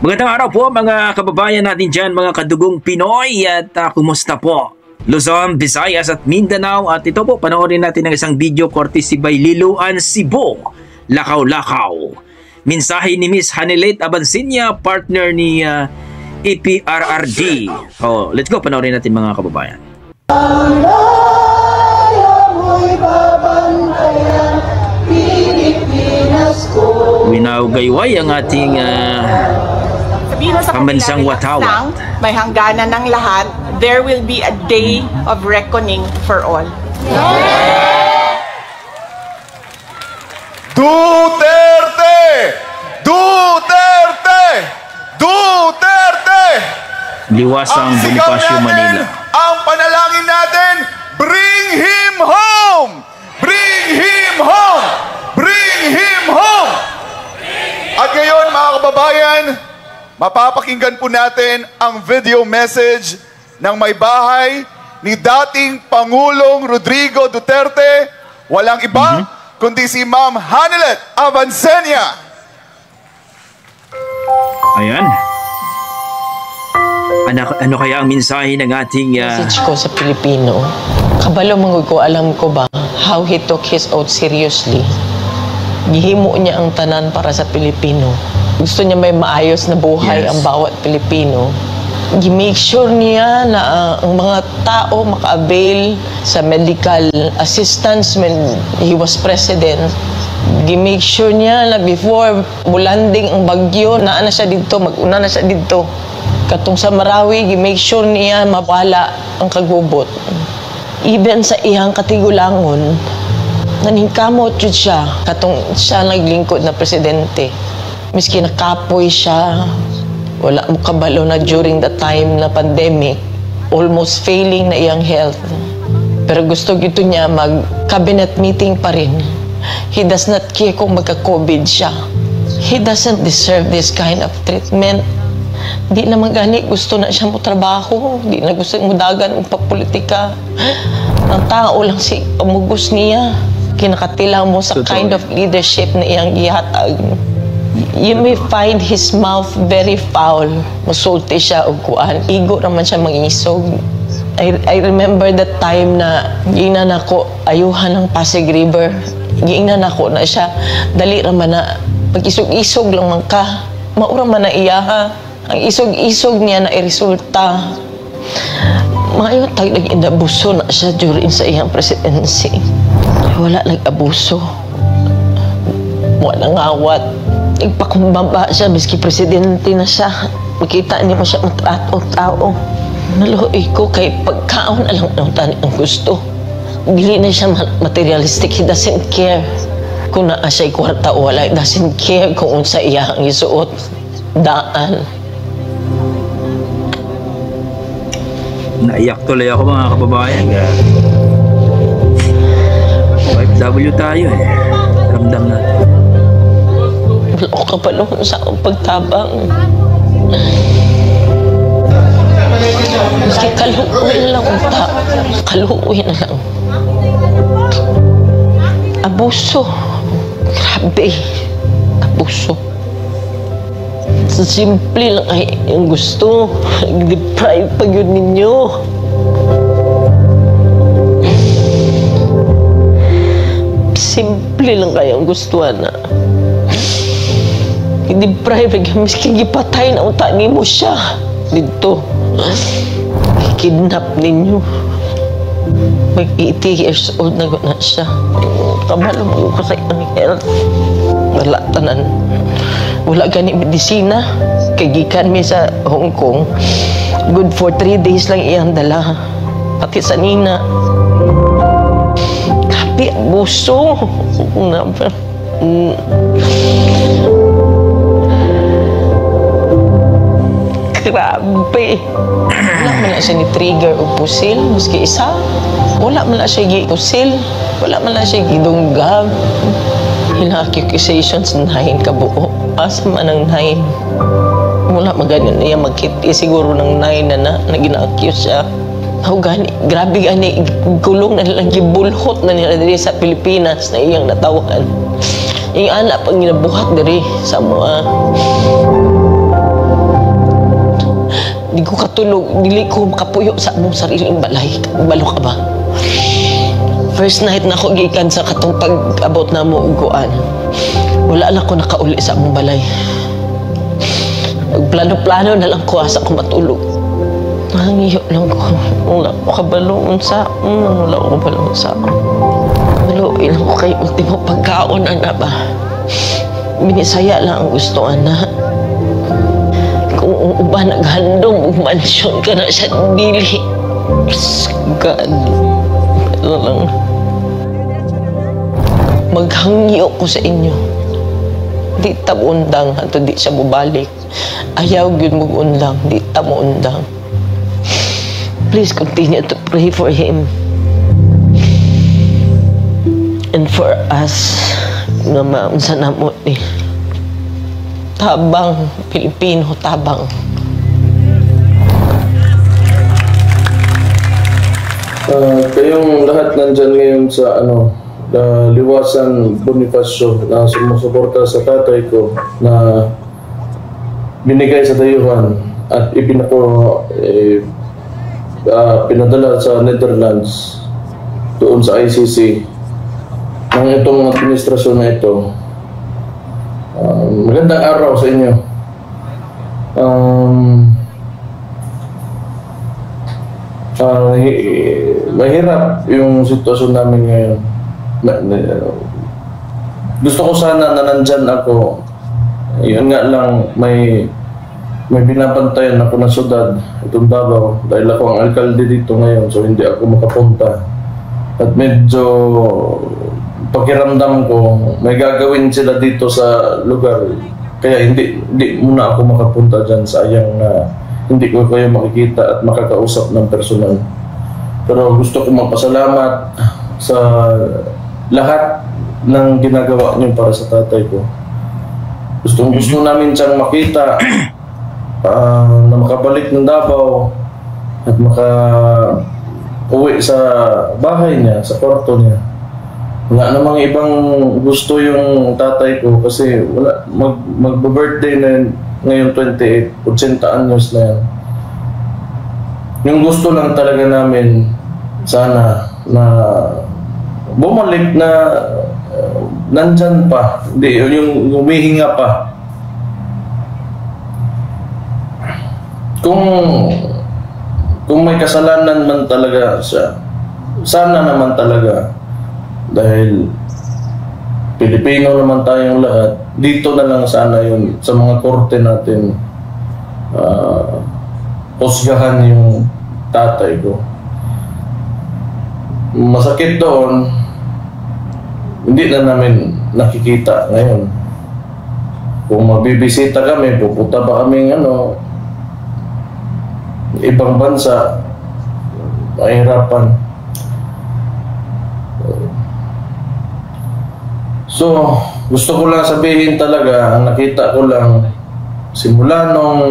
Magandang araw po mga kababayan natin dyan, mga kadugong Pinoy, at kumusta po? Luzon, Visayas at Mindanao. At ito po, panoorin natin ng isang video courtesy by Liluan Cebu, Lakaw-Lakaw. Mensahe ni Miss Hanilet Abansinya, partner ni EPRRD. Oh, let's go, panoorin natin mga kababayan. Winawgayway ang ating pambansang watawat. May hangganan ng lahat. There will be a day of reckoning for all. Duterte! Duterte! Duterte! Liwasang Bonifacio, Manila. Ang panalangin natin, bring him home! Bring him home! Bring him home! At ngayon, mga kababayan, mapapakinggan po natin ang video message ng may bahay ni dating Pangulong Rodrigo Duterte, walang iba kundi si Ma'am Hanilet Abansinya. Ayan. Ano kaya ang mensahe ng ating message ko sa Pilipino? Kabalo mangod ko, alam ko ba how he took his oath seriously. Gihimo niya ang tanan para sa Pilipino. Gusto niya may maayos na buhay ang bawat Pilipino. Gi-make sure niya na ang mga tao maka-avail sa medical assistance when he was president. Gi-make sure niya na before bulanding ang bagyo, naa na siya dito, mag-una na siya dito. Katong sa Marawi, gi-make sure niya mawala ang kagubot. Even sa iyang katigulangon, naningkamot yun siya. Katong siya naglingkod na presidente. Miski nakapoy siya, wala mo kabalo na during the time na pandemic, almost failing na iyang health. Pero gusto gito niya mag-cabinet meeting pa rin. He does not care kung magka-COVID siya. He doesn't deserve this kind of treatment. Di naman gani gusto na siya mo trabaho, di na gusto mo dagan o papolitika. Ang tao lang si pamugos niya. Kinakatilaw mo sa kind of leadership na iyang gihatag. You may find his mouth very foul. Musulti siya o kuan. Igo naman siya mangisog. I remember that time na giingnan ako ayuhan ng Pasig River. Giingnan ako na siya. Dali raman na pag-isog-isog lang man ka. Maura man na iya ha. Ang isog-isog niya na iresulta. Mayo tayo nag-inabuso na siya during sa iyang presidency. Wala nag-abuso. Wala ngawat. Ipakubaba siya, miski presidente na siya. Makita niyo mo siya matrato-tao. Naluhoy ko kay pagkaon na lang ang gusto. Dili na siya materialistic. He doesn't care kung naa siya'y kwarta o wala. He doesn't care kung unsa iya ang isuot. Daan. Naiyak tuloy ako mga kababayan. OFW tayo eh. Ramdam natin. Wala ko kapalong sa akong pagtabang. Maski kaluoy na lang ang tao. Kaluoy na lang. Abuso. Grabe. Abuso. Sa simple lang ay yung gusto. Deprive pa yun ninyo. Simple lang kaya ang gusto na. I-deprive ka, miskin gipatay na utani mo siya. Dito. Kidnap ninyo. Mag 80 years old na siya. Kabalo mo ko sa iyang health. Wala tanan. Wala gani medisina. Kagikan mi sa Hong Kong. Good for 3 days lang iyang dala. Pati sa nina. Grabe, abuso. Grabe. Wala man na siya ni-trigger o pusil. Maski isa. Wala man na siya gi-pusil. Wala man na siya gidunggab. Ilang accusations, 9 kabuo. Asa man ang 9. Wala maganin niya magkiti. Siguro ng 9 na gina-accuse siya. Gani, grabe gani. Gulong na nilang gibulhot na nila diri sa Pilipinas na iyang natawan. Yung anak pag ginabuhat diri sa mga makatulog, dili ko makapuyo sa among sariling balay. Balo ka ba? First night na ako gikan sa katong pag-abot na mo uguan. Wala lang ko nakauli sa among balay. Plano-plano na lang ko asa ko matulog. Nangiyo lang ko. Wala ko kabalo unsa. Wala ko kabalo unsa. Kabalo ilang ko kay ultimo pagkaon ana ba. Minisaya lang ang gusto ana. Kung uban naghandong og mansyon ka na sa dili. God. Ano lang. Maghangyo ko sa inyo. Di ta undang ato di siya bubalik. Ayaw gyud mo undang, di ta mo undang. Please continue to pray for him. And for us, na maunsa na mo ni. Tabang, Pilipino, tabang. Kayong lahat nandyan ngayon sa Liwasan Bonifacio na sumusuporta sa tatay ko na binigay sa dayuhan at pinadala sa Netherlands doon sa ICC ng itong administrasyon na ito. Magandang araw sa inyo. Mahirap yung sitwasyon namin ngayon. Gusto ko sana na nandyan ako. Yun nga lang, may binabantayan ako na syudad, itong Davao, dahil ako ang alkalde dito ngayon, so hindi ako makapunta. At medyo pakiramdam ko, may gagawin sila dito sa lugar, kaya hindi muna ako makapunta dyan, sayang na hindi ko kayo makikita at makakausap ng personal. Pero gusto ko magpasalamat sa lahat ng ginagawa niyo para sa tatay ko. Gusto namin siyang makita na makabalik ng Davao at maka-uwi sa bahay niya, sa kwarto niya. Wala namang ibang gusto yung tatay ko kasi wala mag-birthday na ngayon 28, 80 anyos na yan. Yung gusto lang talaga namin sana na bumalik na nandyan pa, hindi, yung humihinga pa. Kung may kasalanan man talaga siya, sana naman talaga, dahil Pilipino naman tayong lahat, dito na lang sana yun sa mga korte natin husgahan yung tatay ko. Masakit doon, hindi na namin nakikita ngayon. Kung mabibisita kami, pupunta pa kaming ibang bansa, mahirapan. So, gusto ko lang sabihin talaga, ang nakita ko lang, simula nung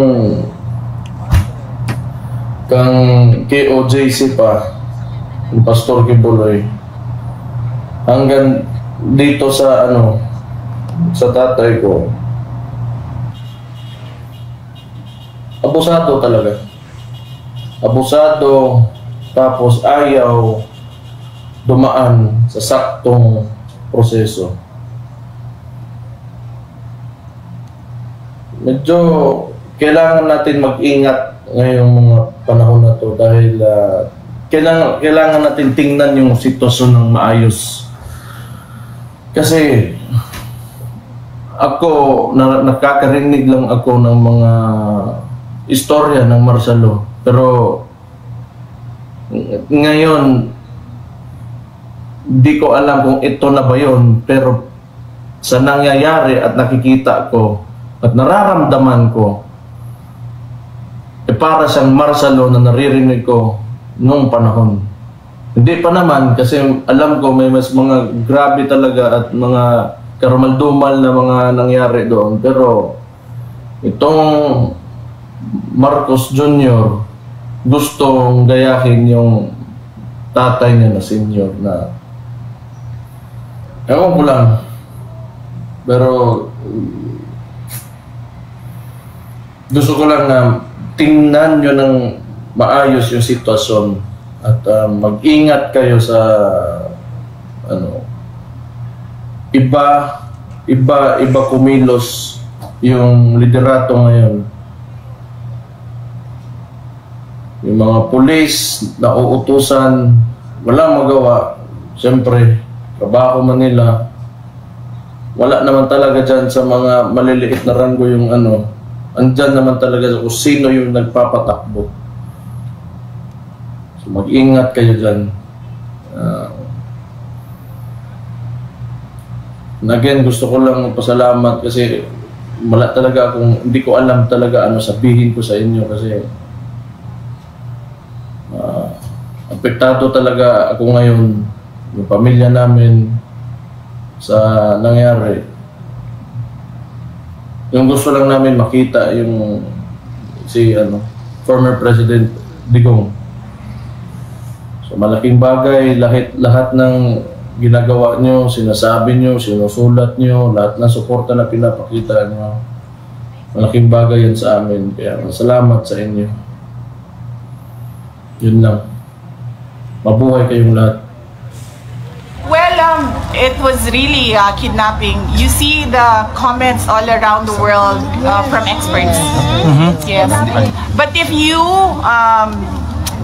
kang KOJC pa, yung Pastor Kibuloy, hanggang dito sa sa tatay ko, abusado talaga. Abusado, tapos ayaw dumaan sa saktong proseso. Medyo kailangan natin mag-ingat ngayong mga panahon na to dahil kailangan natin tingnan yung sitwasyon ng maayos. Kasi ako, nakakarinig lang ako ng mga istorya ng Marcelo. Pero ngayon, di ko alam kung ito na ba yun. Pero sa nangyayari at nakikita ko at nararamdaman ko, para siyang Marcelo na naririnig ko nung panahon. Hindi pa naman kasi alam ko may mas mga grabe talaga at mga karumaldumal na mga nangyari doon. Pero itong Marcos Jr. gustong gayahin yung tatay niya na senior na ewan ko lang. Pero gusto ko lang na tingnan nyo ng maayos yung sitwasyon at mag-ingat kayo sa iba kumilos yung liderato ngayon. Yung mga pulis na uutusan, walang magawa. Siyempre, trabaho Manila. Wala naman talaga dyan sa mga maliliit na ranggo yung andyan naman talaga kung sino yung nagpapatakbo. So mag-ingat kayo dyan. Again, gusto ko lang magpasalamat kasi wala talaga akong, hindi ko alam talaga ano sabihin ko sa inyo kasi apektado talaga ako ngayon, yung pamilya namin sa nangyari. Yung gusto lang namin makita yung former President Digong. So malaking bagay, lahat ng ginagawa nyo, sinasabi nyo, sinusulat nyo, lahat ng suporta na pinapakita nyo, malaking bagay yan sa amin. Kaya salamat sa inyo. Yun lang. Mabuhay kayong lahat. Well, it was really kidnapping. You see the comments all around the world from experts. Yes. But if you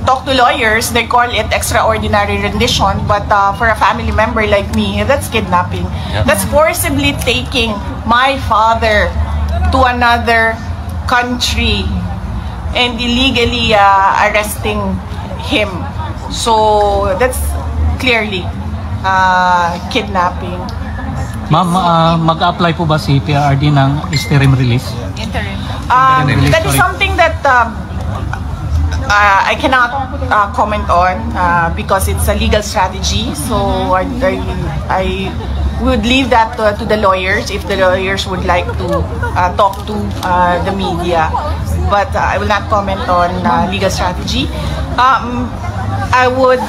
talk to lawyers, they call it extraordinary rendition. But for a family member like me, that's kidnapping. That's forcibly taking my father to another country and illegally arresting him. So that's clearly kidnapping. Ma'am, mag-apply po ba si PRRD ng interim release? That is something that I cannot comment on because it's a legal strategy. So I would leave that to the lawyers if the lawyers would like to talk to the media. But I will not comment on legal strategy. I would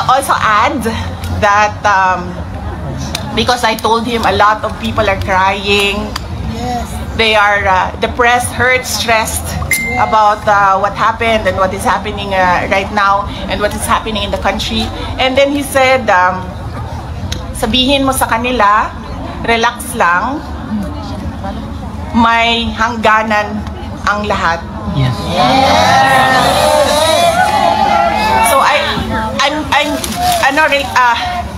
also add that because I told him a lot of people are crying. They are depressed, hurt, stressed about what happened and what is happening right now and what is happening in the country. And then he said, sabihin mo sa kanila, relax lang, may hangganan ang lahat. Yes. So I'm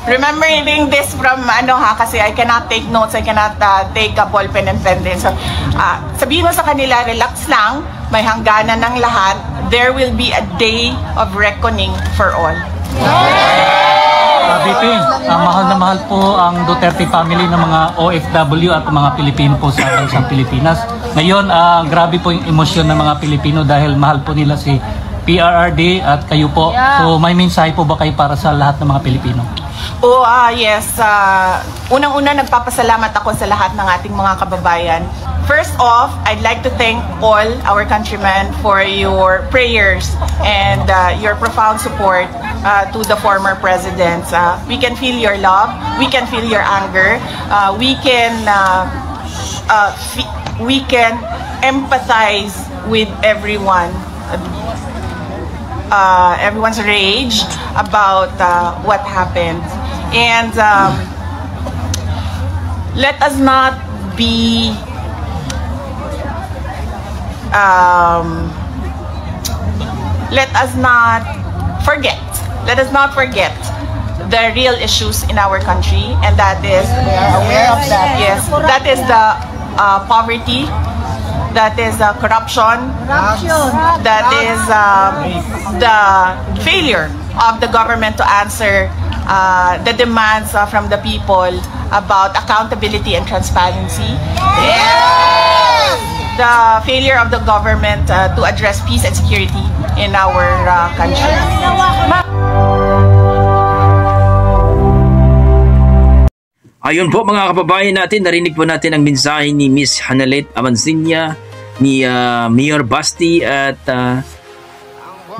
remembering this from kasi I cannot take notes, I cannot take a ball pen and pen din. So sabihin mo sa kanila, relax lang, may hangganan ng lahat. There will be a day of reckoning for all. VP, mahal na mahal po ang Duterte family ng mga OFW at mga Pilipino po sa bansang Pilipinas. Ngayon, grabe po yung emosyon ng mga Pilipino dahil mahal po nila si PRRD at kayo po. So may mensahe po ba kayo para sa lahat ng mga Pilipino? Yes. Unang-una, nagpapasalamat ako sa lahat ng ating mga kababayan. First off, I'd like to thank all our countrymen for your prayers and your profound support to the former presidents. We can feel your love, we can feel your anger, we can empathize with everyone. Everyone's rage about what happened, and let us not be let us not forget the real issues in our country, and that is yes, that is the poverty, that is corruption, that is the failure of the government to answer the demands from the people about accountability and transparency. The failure of the government to address peace and security in our country. Ayun po mga kababayan natin, narinig po natin ang mensahe ni Miss Hanalet Amancilla, ni Mayor Basti at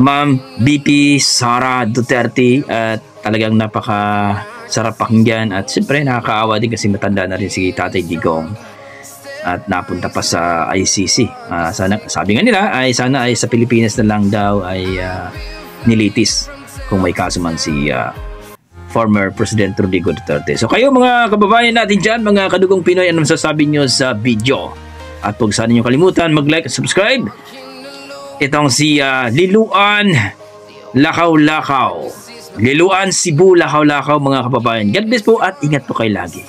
Ma'am BP Sara Duterte, at talagang napakasarap pakinggan at siyempre nakakaawa din kasi matanda na rin si Tatay Digong. at napunta pa sa ICC. Sana, sabi nga nila ay sana ay sa Pilipinas na lang daw ay nilitis kung may kaso man si former President Rodrigo Duterte. So kayo mga kababayan natin dyan, mga kadugong Pinoy, anong sasabi nyo sa video? At huwag sana nyo kalimutan mag-like at subscribe. Itong si Liluan Lakaw-Lakaw. Liluan Cebu Lakaw-Lakaw mga kababayan. God bless po at ingat po kayo lagi.